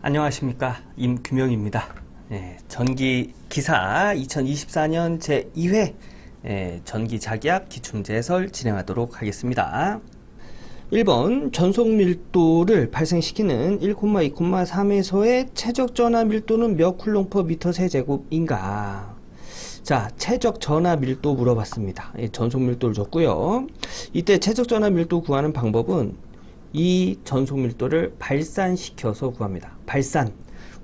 안녕하십니까, 임규명입니다. 전기 기사 2024년 제2회 전기 자기압 기충제 해설 진행하도록 하겠습니다. 1번 전속 밀도를 발생시키는 1, 2, 3에서의 최적 전하 밀도는 몇 쿨롱 퍼 미터 세제곱인가? 자, 최적 전하 밀도 물어봤습니다. 전속 밀도를 줬고요. 이때 최적 전하 밀도 구하는 방법은 이 전속 밀도를 발산시켜서 구합니다. 발산,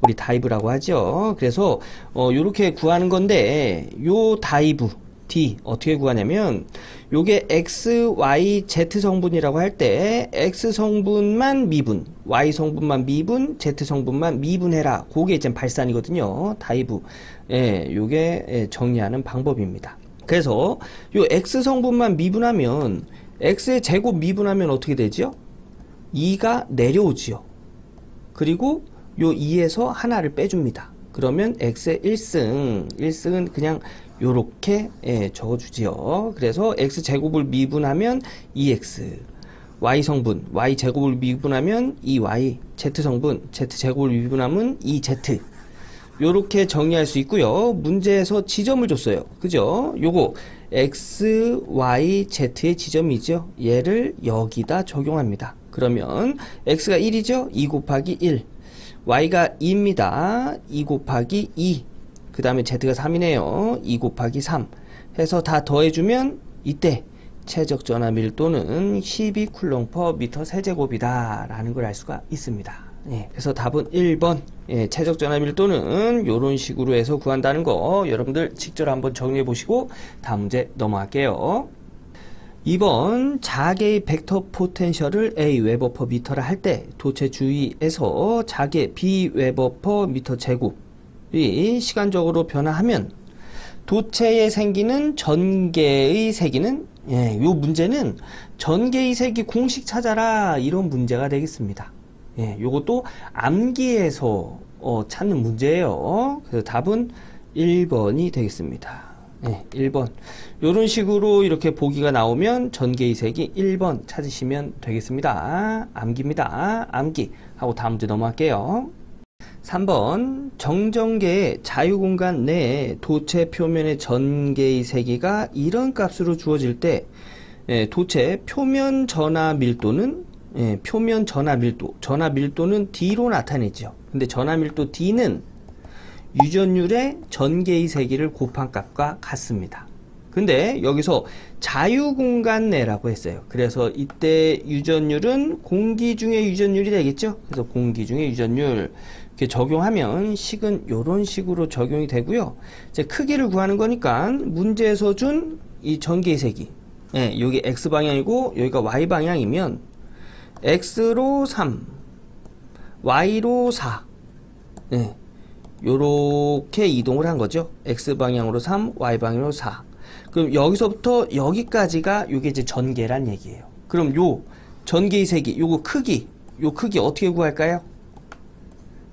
우리 다이브라고 하죠. 그래서 요렇게 구하는 건데, 요 다이브 D 어떻게 구하냐면, 요게 X, Y, Z 성분이라고 할 때 X 성분만 미분, Y 성분만 미분, Z 성분만 미분해라. 그게 이제 발산이거든요. 다이브. 요게 정리하는 방법입니다. 그래서 요 X 성분만 미분하면, X의 제곱 미분하면 어떻게 되죠? 2가 내려오지요. 그리고 요 2에서 하나를 빼줍니다. 그러면 x의 1승은 그냥 요렇게 적어주지요. 그래서 x제곱을 미분하면 2x, y성분, y제곱을 미분하면 2y, z성분, z제곱을 미분하면 2z. 요렇게 정리할 수 있고요. 문제에서 지점을 줬어요. 그죠? 요거 x, y, z의 지점이죠. 얘를 여기다 적용합니다. 그러면 x가 1이죠? 2 곱하기 1. y가 2입니다. 2 곱하기 2. 그 다음에 z가 3이네요. 2 곱하기 3. 해서 다 더해주면 이때 최적 전하 밀도는 12 쿨롱 퍼 미터 세제곱이다 라는 걸 알 수가 있습니다. 그래서 답은 1번. 최적 전하 밀도는 이런 식으로 해서 구한다는 거 여러분들 직접 한번 정리해 보시고 다음 문제 넘어갈게요. 2번 자개의 벡터 포텐셜을 A 웨버 퍼 미터라 할 때 도체 주위에서 자개 B 웨버 퍼 미터 제곱이 시간적으로 변화하면 도체에 생기는 전개의 세기는 요 문제는 전개의 세기 공식 찾아라 이런 문제가 되겠습니다. 요것도 암기에서 찾는 문제예요. 그래서 답은 1번이 되겠습니다. 1번. 요런 식으로 이렇게 보기가 나오면 전개의 색이 1번 찾으시면 되겠습니다. 암기입니다. 암기. 하고 다음 문제 넘어갈게요. 3번. 정전계의 자유공간 내에 도체 표면의 전개의 세기가 이런 값으로 주어질 때 도체 표면 전하 밀도는 표면 전하 밀도는 D로 나타내죠. 근데 전하 밀도 D는 유전율의 전개의 세기를 곱한 값과 같습니다. 근데 여기서 자유공간 내라고 했어요. 그래서 이때 유전율은 공기 중의 유전율이 되겠죠. 그래서 공기 중의 유전율 이렇게 적용하면 식은 이런 식으로 적용이 되고요. 이제 크기를 구하는 거니까 문제에서 준 이 전개의 세기, 여기 x 방향이고 여기가 y 방향이면 x로 3, y로 4. 요렇게 이동을 한 거죠. X방향으로 3, Y방향으로 4. 그럼 여기서부터 여기까지가 요게 이제 전개란 얘기예요. 그럼 요 전개의 세기, 요거 크기, 요 크기 어떻게 구할까요?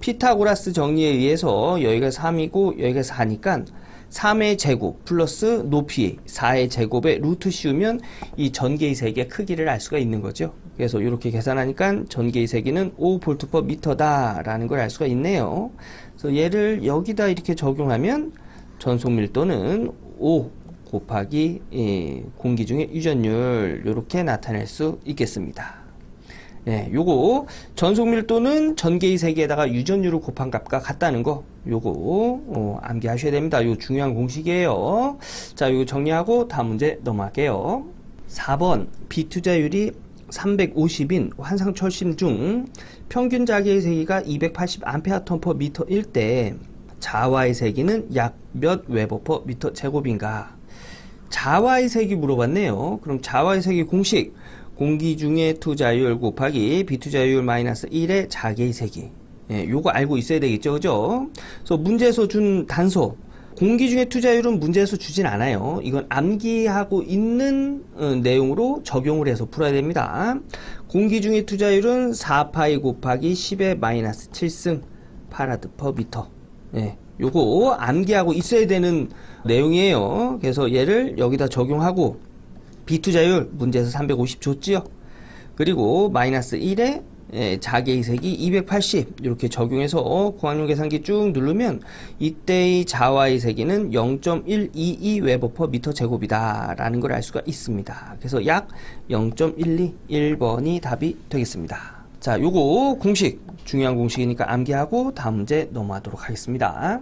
피타고라스 정리에 의해서 여기가 3이고 여기가 4니까 3의 제곱 플러스 높이 4의 제곱에 루트 씌우면 이 전개의 세기의 크기를 알 수가 있는 거죠. 그래서 이렇게 계산하니까 전개의 세기는 5V per 미터다 라는 걸 알 수가 있네요. 그래서 얘를 여기다 이렇게 적용하면 전속 밀도는 5 곱하기 공기 중의 유전율 이렇게 나타낼 수 있겠습니다. 요거 전속 밀도는 전개의 세기에다가 유전율을 곱한 값과 같다는 거 요거 암기하셔야 됩니다. 요 중요한 공식이에요. 자, 요거 정리하고 다음 문제 넘어갈게요. 4번 비투자율이 350인 환상철심 중 평균 자개의 세기가 280 암페어톤 퍼 미터일 때 자와의 세기는 약 몇 웨버 퍼 미터 제곱인가? 자와의 세기 물어봤네요. 그럼 자와의 세기 공식 공기 중의 투자율 곱하기 비투자율 마이너스 1의 자개의 세기. 요거 알고 있어야 되겠죠, 그죠? 그래서 문제에서 준 단서 공기 중의 투자율은 문제에서 주진 않아요. 이건 암기하고 있는 내용으로 적용을 해서 풀어야 됩니다. 공기 중의 투자율은 4파이 곱하기 10의 마이너스 7승 파라드 퍼 미터. 요거 암기하고 있어야 되는 내용이에요. 그래서 얘를 여기다 적용하고 비투자율 문제에서 350 줬지요. 그리고 마이너스 1에 자계이색이 280 이렇게 적용해서 구항용 계산기 쭉 누르면 이때의 자와의 세기는 0.122 웨버/미터 제곱이다 라는 걸 알 수가 있습니다. 그래서 약 0.12 1번이 답이 되겠습니다. 자, 요거 공식 중요한 공식이니까 암기하고 다음 문제 넘어가도록 하겠습니다.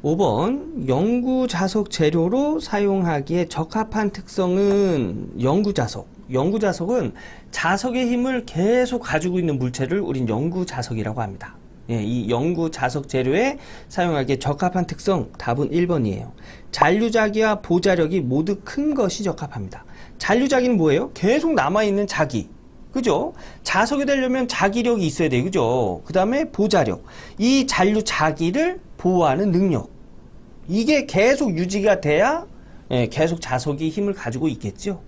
5번 영구자석 재료로 사용하기에 적합한 특성은 영구자석은 자석의 힘을 계속 가지고 있는 물체를 우린 영구자석이라고 합니다. 이 영구자석 재료에 사용하기에 적합한 특성 답은 1번이에요. 잔류자기와 보자력이 모두 큰 것이 적합합니다. 잔류자기는 뭐예요? 계속 남아있는 자기. 그죠? 자석이 되려면 자기력이 있어야 돼요. 그죠? 그 다음에 보자력. 이 잔류자기를 보호하는 능력. 이게 계속 유지가 돼야 계속 자석이 힘을 가지고 있겠죠.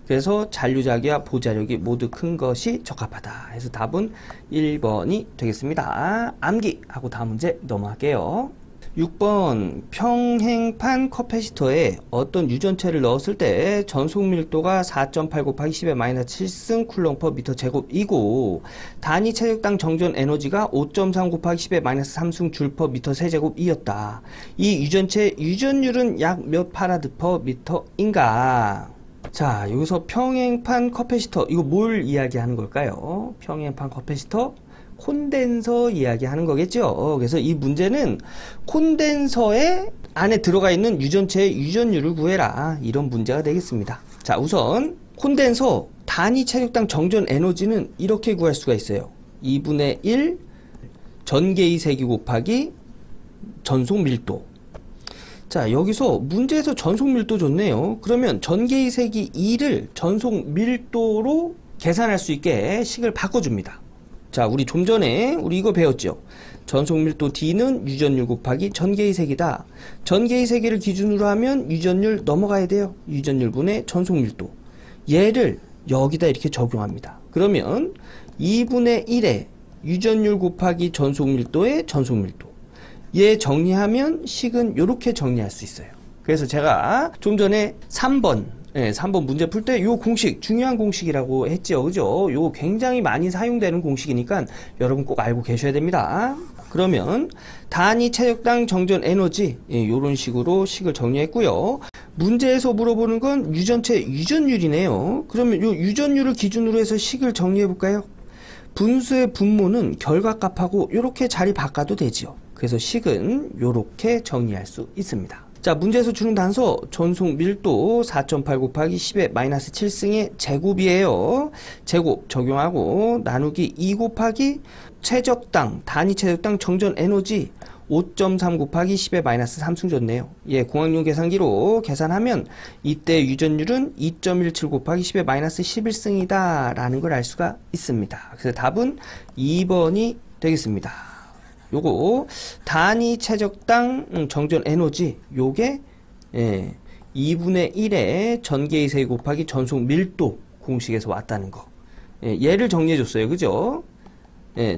그래서 잔류자기와 보자력이 모두 큰 것이 적합하다. 그래서 답은 1번이 되겠습니다. 암기하고 다음 문제 넘어갈게요. 6번 평행판 커패시터에 어떤 유전체를 넣었을 때 전속 밀도가 4.8 곱하기 10의 마이너스 7승 쿨롱/미터 제곱이고 단위 체력당 정전 에너지가 5.3 곱하기 10의 마이너스 3승 줄/미터 세제곱이었다. 이 유전체의 유전율은 약 몇 파라드/미터인가? 자, 여기서 평행판 커패시터 이거 뭘 이야기하는 걸까요? 평행판 커패시터 콘덴서 이야기하는 거겠죠. 그래서 이 문제는 콘덴서의 안에 들어가 있는 유전체의 유전율을 구해라 이런 문제가 되겠습니다. 자, 우선 콘덴서 단위 체력당 정전 에너지는 이렇게 구할 수가 있어요. 2분의 1 전개의 세기 곱하기 전속 밀도. 자, 여기서 문제에서 전속 밀도 줬네요. 그러면 전개의 세기 2를 전속 밀도로 계산할 수 있게 식을 바꿔줍니다. 자, 우리 좀 전에 우리 이거 배웠죠. 전속 밀도 D는 유전율 곱하기 전개의 세기다. 전개의 세기를 기준으로 하면 유전율 넘어가야 돼요. 유전율 분의 전속 밀도. 얘를 여기다 이렇게 적용합니다. 그러면 2분의 1의 유전율 곱하기 전속 밀도의 전속 밀도. 얘 정리하면 식은 이렇게 정리할 수 있어요. 그래서 제가 좀 전에 3번 문제 풀 때 요 공식 중요한 공식이라고 했죠. 그죠? 요 굉장히 많이 사용되는 공식이니까 여러분 꼭 알고 계셔야 됩니다. 그러면 단위 체력당 정전 에너지 요런 식으로 식을 정리했고요. 문제에서 물어보는 건 유전체 유전율이네요. 그러면 요 유전율을 기준으로 해서 식을 정리해 볼까요? 분수의 분모는 결과값하고 요렇게 자리 바꿔도 되지요. 그래서 식은 요렇게 정리할 수 있습니다. 자, 문제에서 주는 단서 전속 밀도 4.8 곱하기 10의 마이너스 7승의 제곱이에요. 제곱 적용하고 나누기 2 곱하기 최적당 단위 최적당 정전 에너지 5.3 곱하기 10의 마이너스 3승 줬네요. 공학용 계산기로 계산하면 이때 유전율은 2.17 곱하기 10의 마이너스 11승이다 라는 걸 알 수가 있습니다. 그래서 답은 2번이 되겠습니다. 요거 단위 최적당 정전 에너지 요게 2분의 1의 전개의 세기 곱하기 전속 밀도 공식에서 왔다는 거. 얘를 정리해 줬어요. 그죠?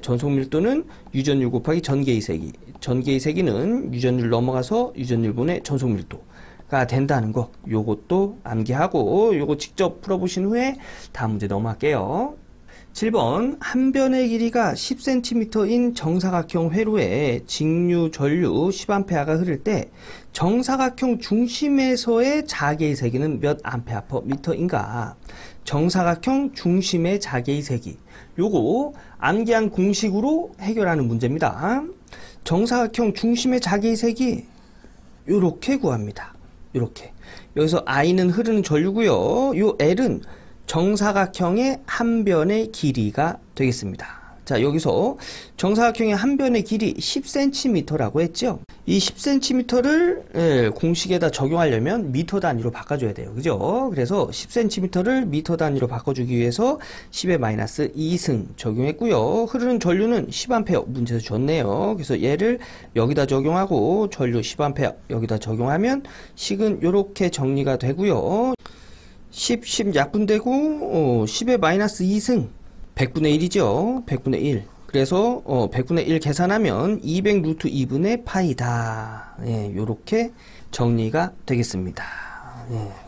전속 밀도는 유전율 곱하기 전개의 세기. 전개의 세기는 유전율 넘어가서 유전율 분의 전속 밀도가 된다는 거. 요것도 암기하고 요거 직접 풀어보신 후에 다음 문제 넘어갈게요. 7번 한 변의 길이가 10cm인 정사각형 회로에 직류 전류 10A가 흐를 때 정사각형 중심에서의 자개의 세기는 몇 A/m인가? 정사각형 중심의 자개의 세기. 요거 암기한 공식으로 해결하는 문제입니다. 정사각형 중심의 자개의 세기 요렇게 구합니다. 요렇게. 여기서 I는 흐르는 전류고요. 요 L은 정사각형의 한 변의 길이가 되겠습니다. 자, 여기서 정사각형의 한 변의 길이 10cm라고 했죠. 이 10cm를 공식에다 적용하려면 미터 단위로 바꿔줘야 돼요. 그죠? 그래서 10cm를 미터 단위로 바꿔주기 위해서 10의 마이너스 2승 적용했고요. 흐르는 전류는 10A 문제에서 줬네요. 그래서 얘를 여기다 적용하고 전류 10A 여기다 적용하면 식은 이렇게 정리가 되고요. 10 약분되고 10의 마이너스 2승 100분의 1이죠. 100분의 1. 그래서 100분의 1 계산하면 200 루트 2분의 파이다. 요렇게 정리가 되겠습니다.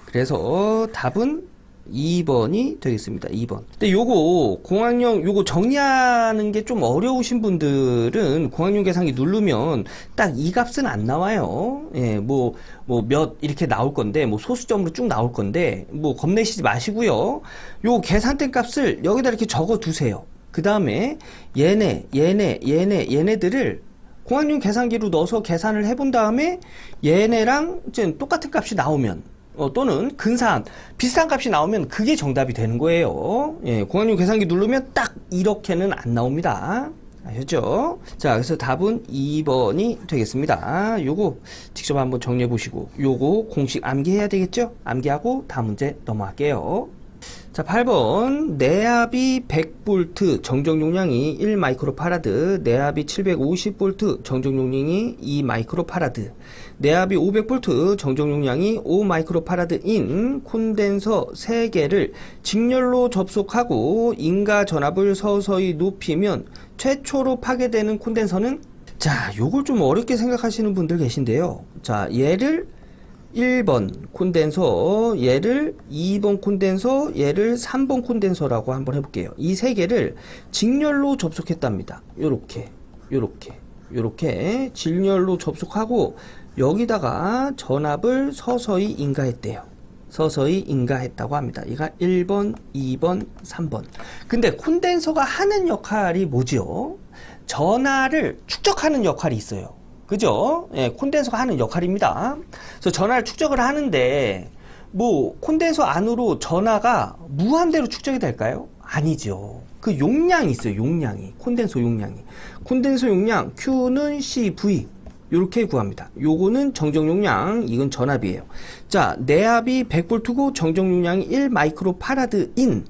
그래서 답은 2번이 되겠습니다. 2번. 근데 요거 공학용 요거 정리하는 게 좀 어려우신 분들은 공학용 계산기 누르면 딱 이 값은 안 나와요. 예, 뭐 몇 이렇게 나올 건데 뭐 소수점으로 쭉 나올 건데 뭐 겁내시지 마시고요. 요 계산된 값을 여기다 이렇게 적어 두세요. 그 다음에 얘네들을 공학용 계산기로 넣어서 계산을 해본 다음에 얘네랑 이제 똑같은 값이 나오면 또는 근사한 비슷한 값이 나오면 그게 정답이 되는 거예요. 예, 공학용 계산기 누르면 딱 이렇게는 안 나옵니다. 아셨죠? 자, 그래서 답은 2번이 되겠습니다. 요거 직접 한번 정리해 보시고 요거 공식 암기해야 되겠죠? 암기하고 다음 문제 넘어갈게요. 자, 8번 내압이 100V 정정 용량이 1마이크로파라드, 내압이 750V 정정 용량이 2마이크로파라드, 내압이 500V 정정 용량이 5마이크로파라드인 콘덴서 3개를 직렬로 접속하고 인가 전압을 서서히 높이면 최초로 파괴되는 콘덴서는, 자, 요걸 좀 어렵게 생각하시는 분들 계신데요. 자, 얘를 1번 콘덴서, 얘를 2번 콘덴서, 얘를 3번 콘덴서라고 한번 해볼게요. 이 세 개를 직렬로 접속했답니다. 요렇게 직렬로 접속하고 여기다가 전압을 서서히 인가했대요. 서서히 인가했다고 합니다. 이가 1번, 2번, 3번. 근데 콘덴서가 하는 역할이 뭐지요? 전하를 축적하는 역할이 있어요. 그죠? 예, 콘덴서가 하는 역할입니다. 그래서 전하를 축적을 하는데 뭐 콘덴서 안으로 전하가 무한대로 축적이 될까요? 아니죠. 그 용량이 있어요. 용량이. 콘덴서 용량 Q는 CV 이렇게 구합니다. 요거는 정정 용량, 이건 전압이에요. 자, 내압이 100V고 정정 용량이 1마이크로파라드인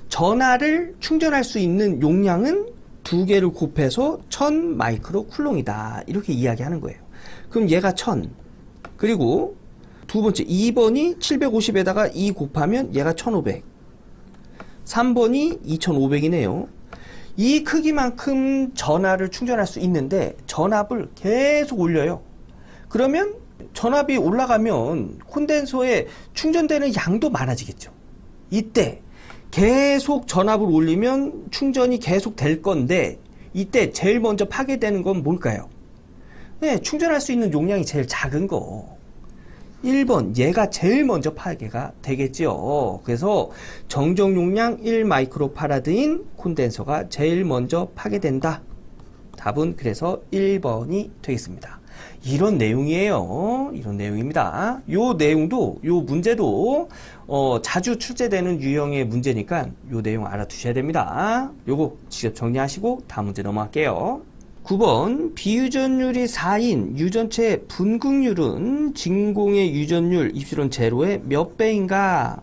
전하를 충전할 수 있는 용량은 두 개를 곱해서 1000마이크로쿨롱이다. 이렇게 이야기하는 거예요. 그럼 얘가 1000. 그리고 두 번째 2번이 750에다가 2 곱하면 얘가 1500. 3번이 2500이네요. 이 크기만큼 전압을 충전할 수 있는데 전압을 계속 올려요. 그러면 전압이 올라가면 콘덴서에 충전되는 양도 많아지겠죠. 이때 계속 전압을 올리면 충전이 계속 될 건데 이때 제일 먼저 파괴되는 건 뭘까요? 네, 충전할 수 있는 용량이 제일 작은 거 1번 얘가 제일 먼저 파괴가 되겠죠. 그래서 정정 용량 1마이크로파라드인 콘덴서가 제일 먼저 파괴된다. 답은 그래서 1번이 되겠습니다. 이런 내용이에요. 이런 내용입니다. 요 내용도, 요 문제도 자주 출제되는 유형의 문제니까 요 내용 알아두셔야 됩니다. 요거 직접 정리하시고 다음 문제 넘어갈게요. 9번 비유전율이 4인 유전체 분극률은 진공의 유전율 입실론 제로의 몇 배인가?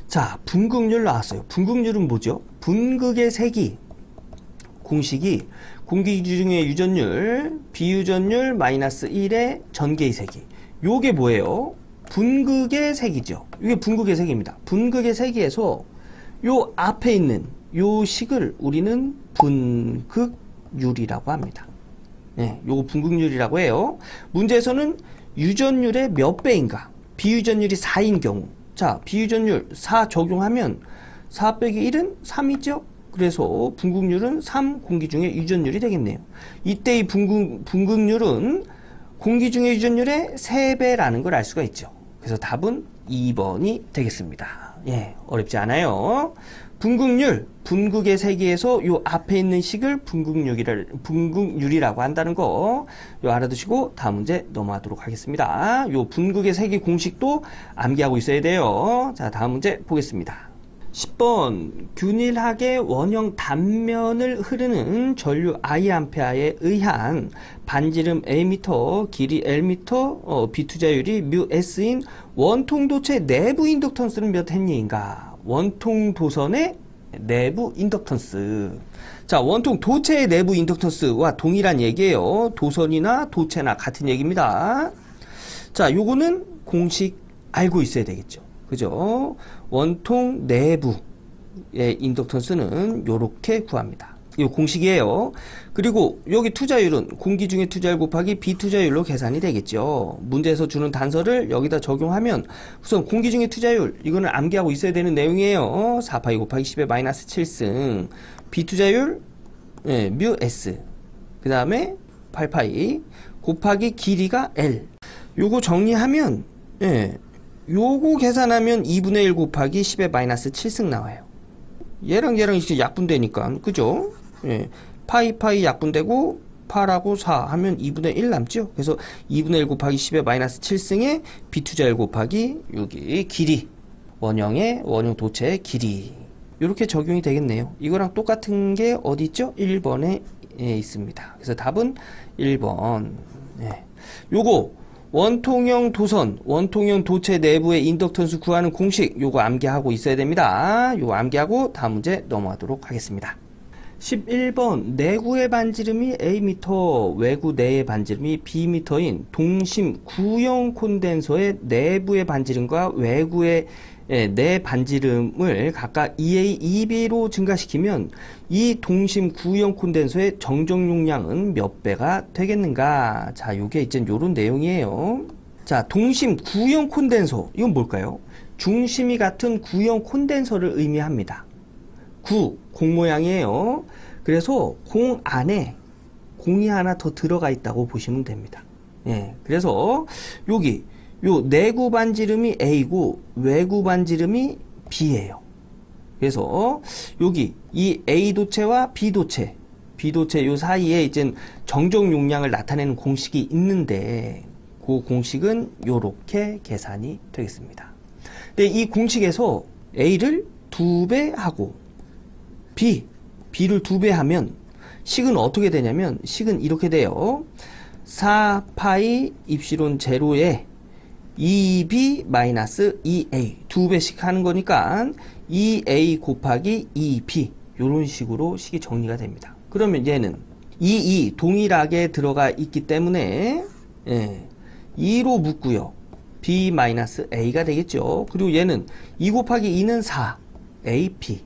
자, 분극률 나왔어요. 분극률은 뭐죠? 분극의 세기 공식이 공기 중의 유전율 비유전율 마이너스 1의 전개의 세기. 요게 뭐예요? 분극의 세기죠. 이게 분극의 세기입니다. 분극의 세기에서 요 앞에 있는 요 식을 우리는 분극률이라고 합니다. 네, 요거 분극률이라고 해요. 문제에서는 유전율의 몇 배인가? 비유전율이 4인 경우. 자, 비유전율 4 적용하면 4 빼기 1은 3이죠? 그래서 분극률은 3 공기 중의 유전율이 되겠네요. 이때 이 분극률은 공기 중의 유전율의 3배라는 걸 알 수가 있죠. 그래서 답은 2번이 되겠습니다. 예, 어렵지 않아요. 분극률, 분극의 세기에서 요 앞에 있는 식을 분극률이라고 한다는 거, 요 알아두시고 다음 문제 넘어가도록 하겠습니다. 요 분극의 세기 공식도 암기하고 있어야 돼요. 자, 다음 문제 보겠습니다. 10번 균일하게 원형 단면을 흐르는 전류 I아에 의한 반지름 Am, 길이 Lm, 비투자율이 μS인 원통도체 내부 인덕턴스는 몇 헨리인가? 원통도선의 내부 인덕턴스. 자, 원통도체의 내부 인덕턴스와 동일한 얘기예요. 도선이나 도체나 같은 얘기입니다. 자, 요거는 공식 알고 있어야 되겠죠. 그죠? 원통 내부의 인덕턴스는 요렇게 구합니다. 이 공식이에요. 그리고 여기 투자율은 공기 중의 투자율 곱하기 비투자율로 계산이 되겠죠. 문제에서 주는 단서를 여기다 적용하면 우선 공기 중의 투자율 이거는 암기하고 있어야 되는 내용이에요. 4파이 곱하기 10의 마이너스 7승. 비투자율 뮤 S. 그 다음에 8파이 곱하기 길이가 L. 요거 정리하면 요거 계산하면 2분의 1 곱하기 10의 마이너스 7승 나와요. 얘랑 이렇게 약분되니까 그죠? 파이 약분되고 8하고 4 하면 2분의 1 남죠? 그래서 2분의 1 곱하기 10의 마이너스 7승에 비투자율 곱하기 여기 길이 원형 도체의 길이 이렇게 적용이 되겠네요. 이거랑 똑같은 게 어디 있죠? 1번에 있습니다. 그래서 답은 1번. 요거 원통형 도선, 원통형 도체 내부의 인덕턴스 구하는 공식 요거 암기하고 있어야 됩니다. 요거 암기하고 다음 문제 넘어가도록 하겠습니다. 11번 내구의 반지름이 A미터, 외구 내의 반지름이 B미터인 동심 구형 콘덴서의 내부의 반지름과 외구의 내 반지름을 각각 2A, 2B로 증가시키면 이 동심 구형 콘덴서의 정정 용량은 몇 배가 되겠는가? 자, 요게 이제 요런 내용이에요. 자, 동심 구형 콘덴서 이건 뭘까요? 중심이 같은 구형 콘덴서를 의미합니다. 공 모양이에요. 그래서 공 안에 공이 하나 더 들어가 있다고 보시면 됩니다. 그래서 여기 요 내구 반지름이 A고 외구 반지름이 B예요. 그래서 여기 이 A 도체와 B 도체 요 사이에 이제 정정 용량을 나타내는 공식이 있는데 그 공식은 요렇게 계산이 되겠습니다. 근데 이 공식에서 A를 2배 하고 B를 2배 하면 식은 어떻게 되냐면 식은 이렇게 돼요. 4파이 입시론 제로에 2b 마이너스 2a 2배씩 하는 거니까 2a 곱하기 2b 요런 식으로 식이 정리가 됩니다. 그러면 얘는 2 동일하게 들어가 있기 때문에 2로 묶고요. b 마이너스 a가 되겠죠. 그리고 얘는 2 곱하기 2는 4 ap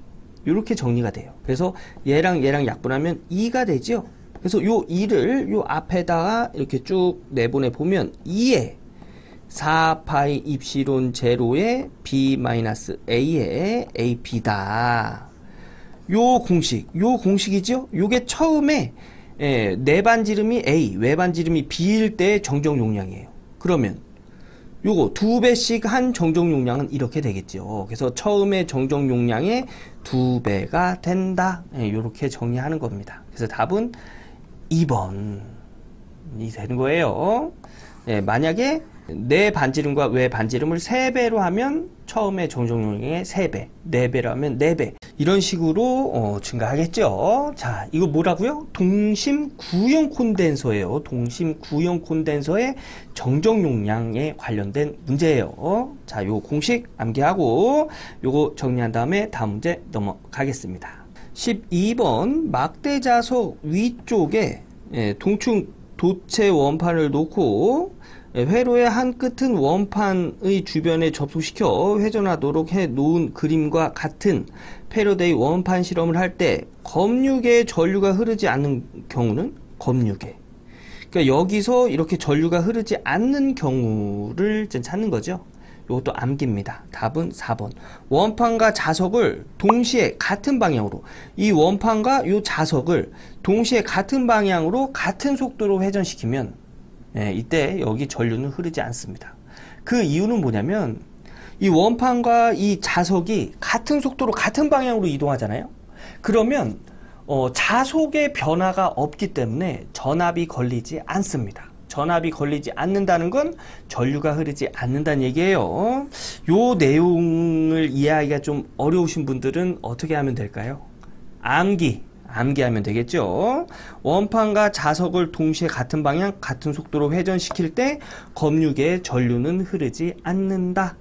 요렇게 정리가 돼요. 그래서 얘랑 약분하면 2가 되죠. 그래서 요 2를 요 앞에다가 이렇게 쭉 내보내 보면 2에 4파이 입시론 제로의 b-a의 ap다. 요 공식이죠? 요게 처음에 내반지름이 a, 외반지름이 b일 때 정정 용량이에요. 그러면 요거 2배씩 한 정정 용량은 이렇게 되겠죠. 그래서 처음에 정정 용량의 2배가 된다. 요렇게 정리하는 겁니다. 그래서 답은 2번이 되는 거예요. 만약에 내 반지름과 외 반지름을 3배로 하면 처음에 정정 용량의 3배, 4배로 하면 4배 이런 식으로 증가하겠죠. 자, 이거 뭐라고요? 동심 구형 콘덴서예요. 동심 구형 콘덴서의 정정 용량에 관련된 문제예요. 자, 요 공식 암기하고 요거 정리한 다음에 다음 문제 넘어가겠습니다. 12번 막대 자석 위쪽에 동충 도체 원판을 놓고 회로의 한 끝은 원판의 주변에 접속시켜 회전하도록 해 놓은 그림과 같은 패러데이 원판 실험을 할 때 검육에 전류가 흐르지 않는 경우는 검육에. 그러니까 여기서 이렇게 전류가 흐르지 않는 경우를 찾는 거죠. 이것도 암기입니다. 답은 4번. 원판과 자석을 동시에 같은 방향으로, 이 원판과 이 자석을 동시에 같은 방향으로 같은 속도로 회전시키면 이때 여기 전류는 흐르지 않습니다. 그 이유는 뭐냐면 이 원판과 이 자석이 같은 속도로 같은 방향으로 이동하잖아요. 그러면 자석의 변화가 없기 때문에 전압이 걸리지 않습니다. 전압이 걸리지 않는다는 건 전류가 흐르지 않는다는 얘기예요. 요 내용을 이해하기가 좀 어려우신 분들은 어떻게 하면 될까요? 암기하면 되겠죠. 원판과 자석을 동시에 같은 방향, 같은 속도로 회전시킬 때 검육의 전류는 흐르지 않는다.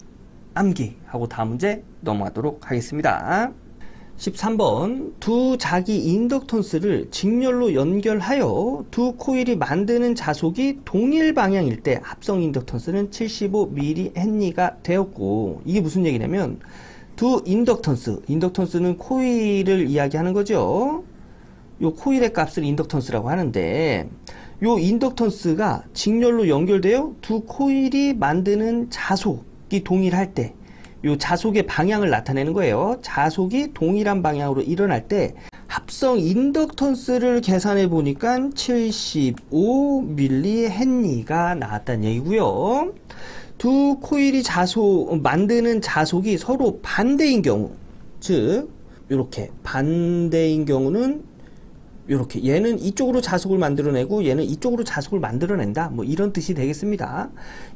암기하고 다음 문제 넘어가도록 하겠습니다. 13번 두 자기 인덕턴스를 직렬로 연결하여 두 코일이 만드는 자속이 동일 방향일 때 합성 인덕턴스는 75mH가 되었고, 이게 무슨 얘기냐면 두 인덕턴스는 코일을 이야기하는 거죠. 요 코일의 값을 인덕턴스라고 하는데, 요 인덕턴스가 직렬로 연결되어 두 코일이 만드는 자속이 동일할 때, 요 자속의 방향을 나타내는 거예요. 자속이 동일한 방향으로 일어날 때 합성 인덕턴스를 계산해 보니까 75mH가 나왔다는 얘기고요. 두 코일이 만드는 자속이 서로 반대인 경우, 즉 이렇게 반대인 경우는 이렇게 얘는 이쪽으로 자속을 만들어내고 얘는 이쪽으로 자속을 만들어낸다, 뭐 이런 뜻이 되겠습니다.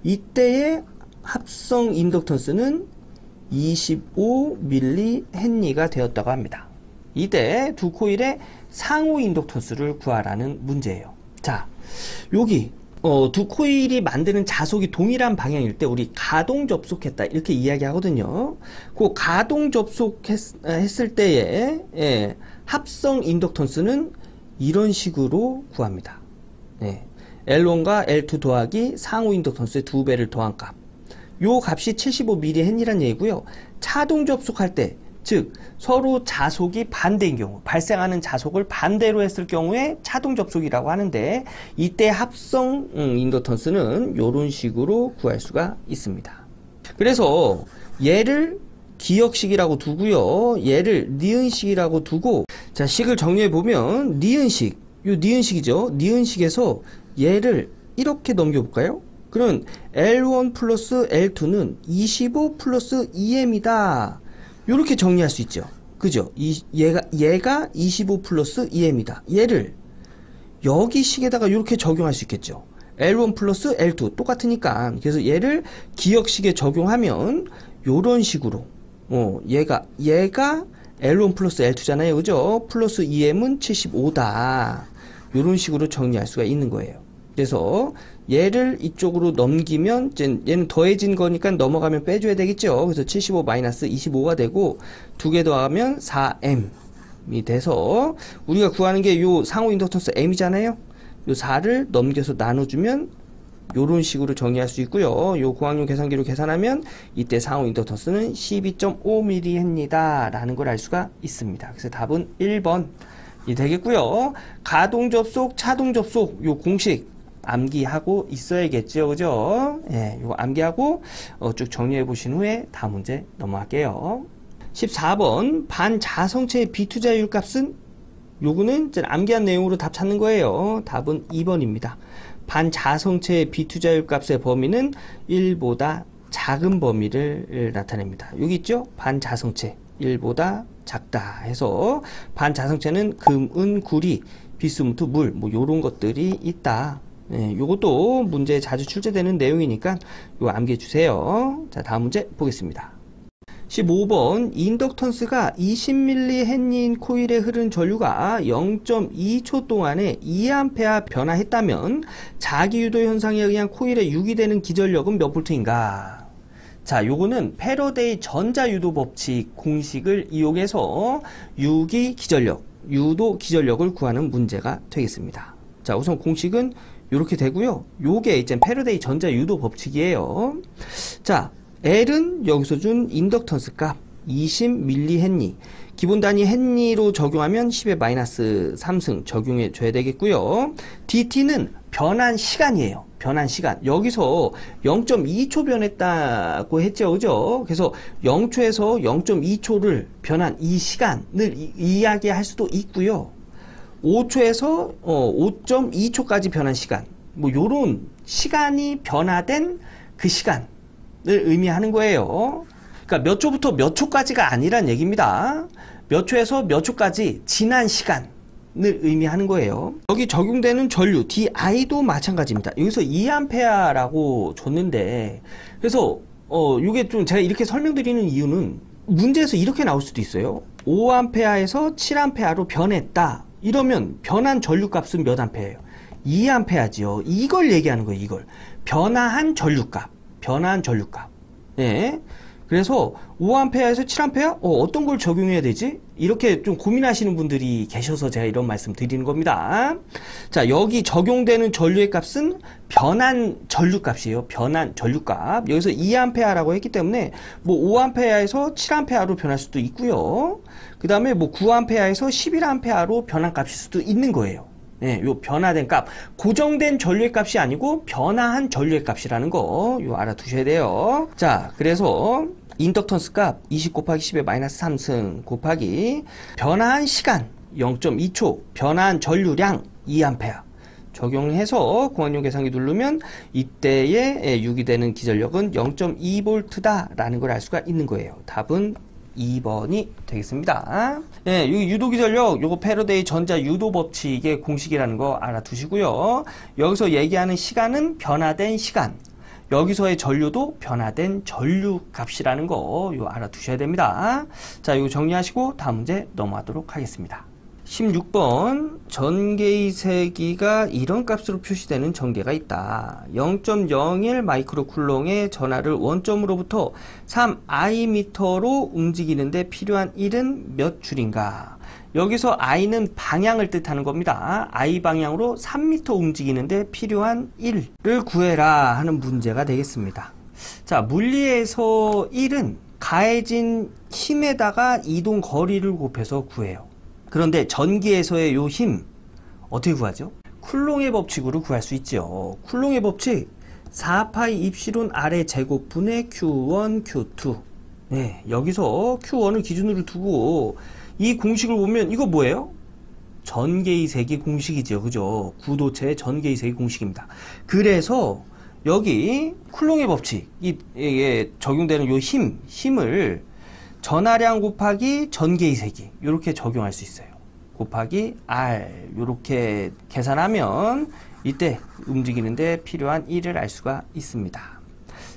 이때의 합성 인덕턴스는 25mH가 되었다고 합니다. 이때 두 코일의 상호 인덕턴스를 구하라는 문제예요. 자, 여기 두 코일이 만드는 자속이 동일한 방향일 때 우리 가동 접속했다 이렇게 이야기하거든요. 그 가동 접속했을 때의 합성 인덕턴스는 이런 식으로 구합니다. L1과 L2 더하기 상호 인덕턴스의 2배를 더한 값. 요 값이 75mH라는 얘기고요. 차동 접속할 때, 즉 서로 자속이 반대인 경우, 발생하는 자속을 반대로 했을 경우에 차동 접속이라고 하는데, 이때 합성 인덕턴스는 이런 식으로 구할 수가 있습니다. 그래서 얘를 기역식이라고 두고요, 얘를 니은식이라고 두고, 자, 식을 정리해 보면 니은식, 요 니은식이죠. 니은식에서 얘를 이렇게 넘겨볼까요? 그럼 L1 플러스 L2는 25 플러스 2m이다. 이렇게 정리할 수 있죠. 그죠? 얘가 25 플러스 2m이다. 얘를 여기 식에다가 이렇게 적용할 수 있겠죠. L1 플러스 L2 똑같으니까. 그래서 얘를 기역식에 적용하면 이런 식으로 얘가 L1 플러스 L2잖아요. 그죠? 플러스 2m은 75다. 이런 식으로 정리할 수가 있는 거예요. 그래서 얘를 이쪽으로 넘기면 얘는 더해진 거니까 넘어가면 빼줘야 되겠죠. 그래서 75 마이너스 25가 되고 두 개 더하면 4m이 돼서 우리가 구하는 게 요 상호 인덕턴스 m이잖아요. 요 4를 넘겨서 나눠주면 요런 식으로 정리할 수 있고요. 요 고학용 계산기로 계산하면 이때 상호 인덕턴스는 12.5mH입니다 라는 걸 알 수가 있습니다. 그래서 답은 1번이 되겠고요. 가동 접속, 차동 접속 요 공식 암기하고 있어야겠죠. 그죠? 예, 이거 암기하고 쭉 정리해 보신 후에 다음 문제 넘어갈게요. 14번 반자성체의 비투자율 값은, 요거는 암기한 내용으로 답 찾는 거예요. 답은 2번입니다. 반자성체의 비투자율 값의 범위는 1보다 작은 범위를 나타냅니다. 여기 있죠? 반자성체 1보다 작다 해서 반자성체는 금, 은, 구리, 비스무트, 물, 뭐 요런 것들이 있다. 요것도 문제에 자주 출제되는 내용이니까 요 암기해 주세요. 자, 다음 문제 보겠습니다. 15번 인덕턴스가 20mH인 코일에 흐른 전류가 0.2초 동안에 2A 변화했다면 자기유도 현상에 의한 코일에 유기되는 기전력은 몇 볼트인가? 자, 요거는 패러데이 전자유도 법칙 공식을 이용해서 유기 기전력, 유도 기전력을 구하는 문제가 되겠습니다. 자, 우선 공식은 이렇게 되고요. 요게 이제 패러데이 전자유도 법칙이에요. 자, L은 여기서 준 인덕턴스 값 20mH, 기본 단위 헨리로 적용하면 10의 마이너스 3승 적용해 줘야 되겠고요. DT는 변한 시간이에요. 변한 시간. 여기서 0.2초 변했다고 했죠. 그죠? 그래서 0초에서 0.2초를 변한 이 시간을 이야기할 수도 있고요. 5초에서 5.2초까지 변한 시간, 뭐 요런 시간이 변화된 그 시간을 의미하는 거예요. 그러니까 몇 초부터 몇 초까지가 아니란 얘기입니다. 몇 초에서 몇 초까지 지난 시간을 의미하는 거예요. 여기 적용되는 전류 DI도 마찬가지입니다. 여기서 2A라고 줬는데, 그래서 요게 좀 제가 이렇게 설명드리는 이유는 문제에서 이렇게 나올 수도 있어요. 5A에서 7A로 변했다. 이러면 변한 전류값은 몇 암페예요? 2A지요. 이걸 얘기하는 거예요. 이걸 변화한 전류값, 변화한 전류값. 예. 그래서 5A에서 7A? 어떤 걸 적용해야 되지? 이렇게 좀 고민하시는 분들이 계셔서 제가 이런 말씀 드리는 겁니다. 자, 여기 적용되는 전류의 값은 변한 전류값이에요. 변한 전류값. 여기서 2A라고 했기 때문에 뭐 5A에서 7A로 변할 수도 있고요. 그 다음에 뭐 9A에서 11A로 변한 값일 수도 있는 거예요. 네, 요 변화된 값, 고정된 전류의 값이 아니고 변화한 전류의 값이라는 거, 요 알아두셔야 돼요. 자, 그래서 인덕턴스 값 20 곱하기 10의 마이너스 3승 곱하기 변화한 시간 0.2초, 변화한 전류량 2A 적용해서 공학용 계산기 누르면 이때의 유기되는 기전력은 0.2V다라는 걸 알 수가 있는 거예요. 답은 2번이 되겠습니다. 네, 이 유도기전력, 요거 패러데이 전자 유도 법칙의 공식이라는 거 알아두시고요. 여기서 얘기하는 시간은 변화된 시간. 여기서의 전류도 변화된 전류 값이라는 거, 요 알아두셔야 됩니다. 자, 이거 정리하시고 다음 문제 넘어가도록 하겠습니다. 16번 전개의 세기가 이런 값으로 표시되는 전개가 있다. 0.01 마이크로쿨롱의 전하를 원점으로부터 3I미터로 움직이는데 필요한 1은 몇 줄인가? 여기서 I는 방향을 뜻하는 겁니다. I 방향으로 3m 움직이는데 필요한 1을 구해라 하는 문제가 되겠습니다. 자, 물리에서 1은 가해진 힘에다가 이동 거리를 곱해서 구해요. 그런데 전기에서의 요 힘 어떻게 구하죠? 쿨롱의 법칙으로 구할 수 있죠. 쿨롱의 법칙 4파이 입실온 R의 제곱분의 Q1, Q2. 네, 여기서 Q1을 기준으로 두고 이 공식을 보면 이거 뭐예요? 전개의 세기 공식이죠. 그죠? 구도체의 전개의 세기 공식입니다. 그래서 여기 쿨롱의 법칙, 이게 적용되는 요 힘을 전하량 곱하기 전개의 세기 이렇게 적용할 수 있어요. 곱하기 R 이렇게 계산하면 이때 움직이는데 필요한 1을 알 수가 있습니다.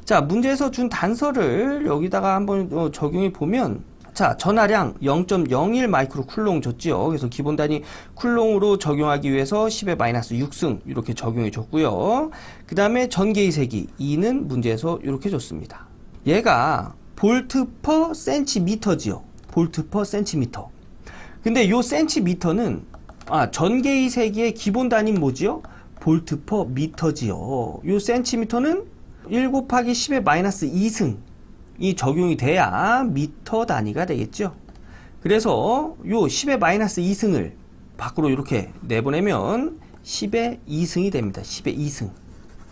자, 문제에서 준 단서를 여기다가 한번 적용해 보면, 자, 전하량 0.01 마이크로 쿨롱 줬지요. 그래서 기본 단위 쿨롱으로 적용하기 위해서 10의 마이너스 6승 이렇게 적용해 줬고요. 그 다음에 전개의 세기 2는 문제에서 이렇게 줬습니다. 얘가 볼트 퍼 센티미터지요. 볼트 퍼 센티미터. 근데 요 센티미터는 전개의 세기의 기본 단위는 뭐지요? 볼트 퍼 미터지요. 요 센티미터는 1 곱하기 10의 마이너스 2승이 적용이 돼야 미터 단위가 되겠죠. 그래서 요 10의 마이너스 2승을 밖으로 이렇게 내보내면 10의 2승이 됩니다. 10의 2승.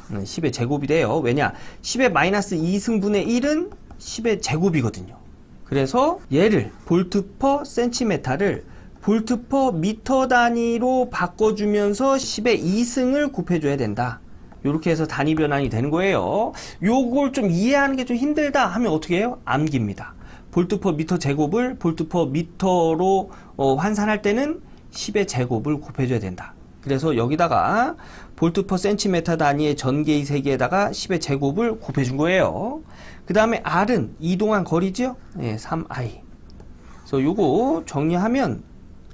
10의 제곱이 돼요. 왜냐? 10의 마이너스 2승분의 1은 10의 제곱이거든요. 그래서 얘를 볼트 퍼 센티메타를 볼트 퍼 미터 단위로 바꿔주면서 10의 2승을 곱해줘야 된다. 이렇게 해서 단위 변환이 되는 거예요. 요걸 좀 이해하는 게 좀 힘들다 하면 어떻게 해요? 암기입니다. 볼트 퍼 미터 제곱을 볼트 퍼 미터로 환산할 때는 10의 제곱을 곱해줘야 된다. 그래서 여기다가 볼트 퍼 센티메타 단위의 전개의 세기에다가 10의 제곱을 곱해준 거예요. 그 다음에 R은 이동한 거리죠? 네, 3I. 그래서 요거 정리하면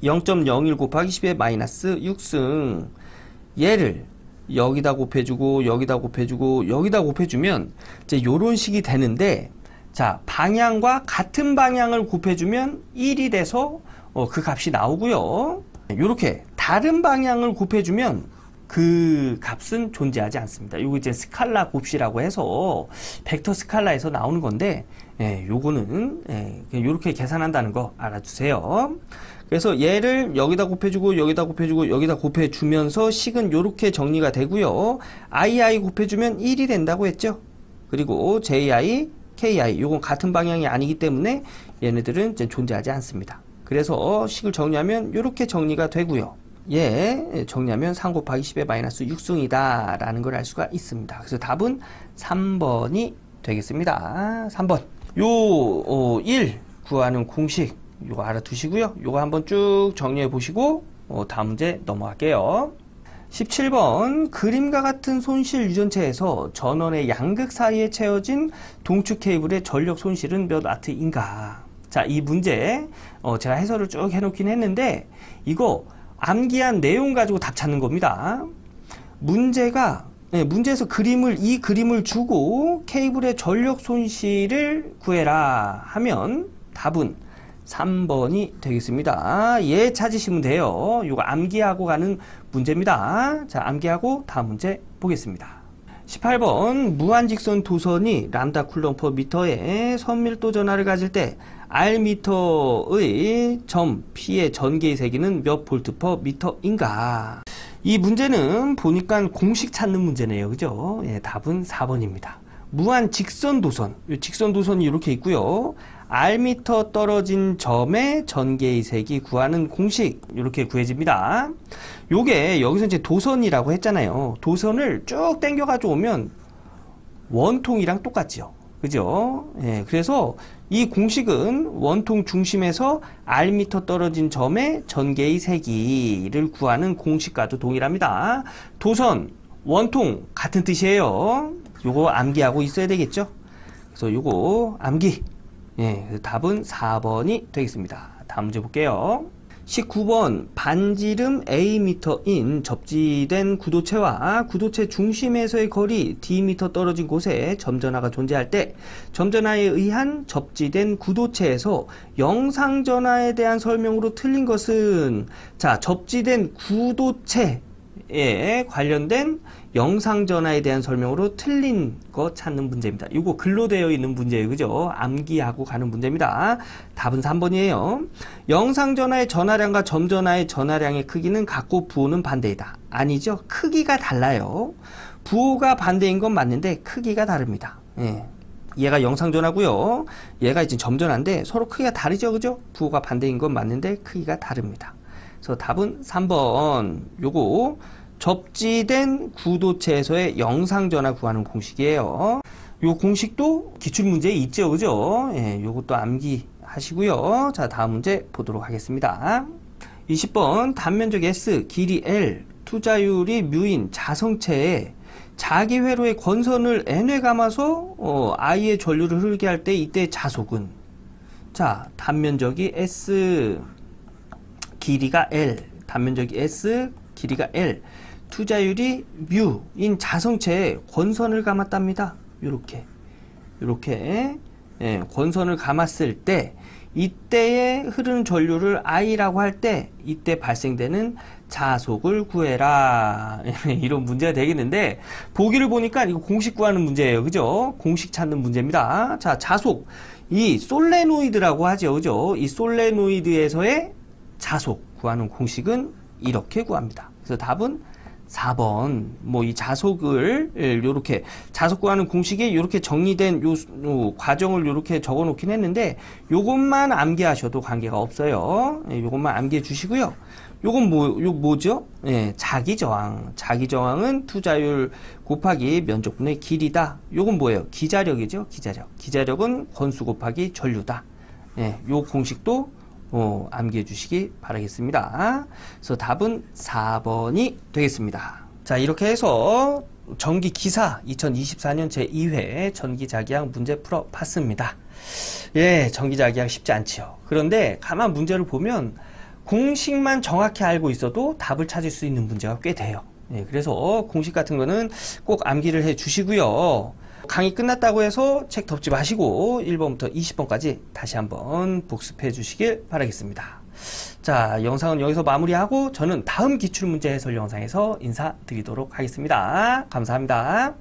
0.01 곱하기 10의 마이너스 6승. 얘를 여기다 곱해주고, 여기다 곱해주고, 여기다 곱해주면 이제 요런 식이 되는데, 자, 방향과 같은 방향을 곱해주면 1이 돼서 그 값이 나오고요. 요렇게 다른 방향을 곱해주면 그 값은 존재하지 않습니다. 요거 이제 스칼라 곱시라고 해서 벡터 스칼라에서 나오는 건데, 요거는 요렇게 계산한다는 거 알아주세요. 그래서 얘를 여기다 곱해주고 여기다 곱해주고 여기다 곱해주면서 식은 요렇게 정리가 되고요. II 곱해주면 1이 된다고 했죠. 그리고 JI, KI 요건 같은 방향이 아니기 때문에 얘네들은 이제 존재하지 않습니다. 그래서 식을 정리하면 요렇게 정리가 되고요. 얘 정리하면 3 곱하기 10의 마이너스 6승이다 라는 걸 알 수가 있습니다. 그래서 답은 3번이 되겠습니다. 3번 요 1 구하는 공식 요거 알아두시고요. 요거 한번 쭉 정리해 보시고 다음 문제 넘어갈게요. 17번 그림과 같은 손실 유전체에서 전원의 양극 사이에 채워진 동축 케이블의 전력 손실은 몇 와트인가? 자, 이 문제 제가 해설을 쭉 해놓긴 했는데 이거 암기한 내용 가지고 답 찾는 겁니다. 문제가 문제에서 이 그림을 주고 케이블의 전력 손실을 구해라 하면 답은 3번이 되겠습니다. 얘 찾으시면 돼요. 이거 암기하고 가는 문제입니다. 자, 암기하고 다음 문제 보겠습니다. 18번 무한직선 도선이 람다 쿨럼 퍼 미터의 선밀도 전하를 가질 때 R미터의 점 P의 전개의 세기는 몇 볼트 퍼 미터인가? 이 문제는 보니까 공식 찾는 문제네요. 그죠? 예, 답은 4번입니다. 무한 직선 도선. 이 직선 도선이 이렇게 있고요. R미터 떨어진 점의 전개의 색이 구하는 공식 이렇게 구해집니다. 요게 여기서 이제 도선이라고 했잖아요. 도선을 쭉 당겨 가지고 오면 원통이랑 똑같죠. 그죠? 예, 그래서 이 공식은 원통 중심에서 R미터 떨어진 점의 전개의 세기를 구하는 공식과도 동일합니다. 도선, 원통 같은 뜻이에요. 요거 암기하고 있어야 되겠죠? 그래서 요거 암기. 예, 답은 4번이 되겠습니다. 다음 문제 볼게요. 19번 반지름 A미터인 접지된 구도체와 구도체 중심에서의 거리 D미터 떨어진 곳에 점전하가 존재할 때 점전하에 의한 접지된 구도체에서 영상전하에 대한 설명으로 틀린 것은 자, 접지된 구도체에 관련된 영상전하에 대한 설명으로 틀린 거 찾는 문제입니다. 이거 글로 되어 있는 문제예요. 그죠? 암기하고 가는 문제입니다. 답은 3번이에요. 영상전하의 전하량과 점전하의 전하량의 크기는 같고 부호는 반대이다. 아니죠. 크기가 달라요. 부호가 반대인 건 맞는데 크기가 다릅니다. 예. 얘가 영상전하고요. 얘가 이제 점전하인데 서로 크기가 다르죠. 그죠? 부호가 반대인 건 맞는데 크기가 다릅니다. 그래서 답은 3번. 요거 접지된 구도체에서의 영상전하 구하는 공식이에요. 요 공식도 기출문제에 있죠. 그죠? 예, 요것도 암기하시고요. 자, 다음 문제 보도록 하겠습니다. 20번 단면적 S, 길이 L, 투자율이 뮤인 자성체에 자기 회로의 권선을 N회 감아서 I의 전류를 흐르게 할 때 이때 자속은 자, 단면적이 S, 길이가 L, 단면적이 S, 길이가 L, 투자율이 뮤인 자성체에 권선을 감았답니다. 요렇게 예, 권선을 감았을 때 이때에 흐르는 전류를 I라고 할 때 이때 발생되는 자속을 구해라. 이런 문제가 되겠는데 보기를 보니까 이거 공식 구하는 문제예요. 그죠? 공식 찾는 문제입니다. 자, 자속. 이 솔레노이드라고 하죠. 그죠? 이 솔레노이드에서의 자속 구하는 공식은 이렇게 구합니다. 그래서 답은 4번. 뭐 이 자속을 요렇게 자속 구하는 공식이 요렇게 정리된 요 과정을 요렇게 적어 놓긴 했는데 요것만 암기하셔도 관계가 없어요. 예, 요것만 암기해 주시고요. 요건 뭐죠? 예, 자기저항. 자기저항은 투자율 곱하기 면적분의 길이다. 요건 뭐예요? 기자력이죠. 기자력은 권수 곱하기 전류다. 예, 요 공식도 암기해 주시기 바라겠습니다. 그래서 답은 4번이 되겠습니다. 자, 이렇게 해서 전기기사 2024년 제2회 전기자기학 문제 풀어 봤습니다. 예, 전기자기학 쉽지 않지요. 그런데 가만 문제를 보면 공식만 정확히 알고 있어도 답을 찾을 수 있는 문제가 꽤 돼요. 예, 그래서 공식 같은 거는 꼭 암기를 해 주시고요. 강의 끝났다고 해서 책 덮지 마시고 1번부터 20번까지 다시 한번 복습해 주시길 바라겠습니다. 자, 영상은 여기서 마무리하고 저는 다음 기출문제 해설 영상에서 인사드리도록 하겠습니다. 감사합니다.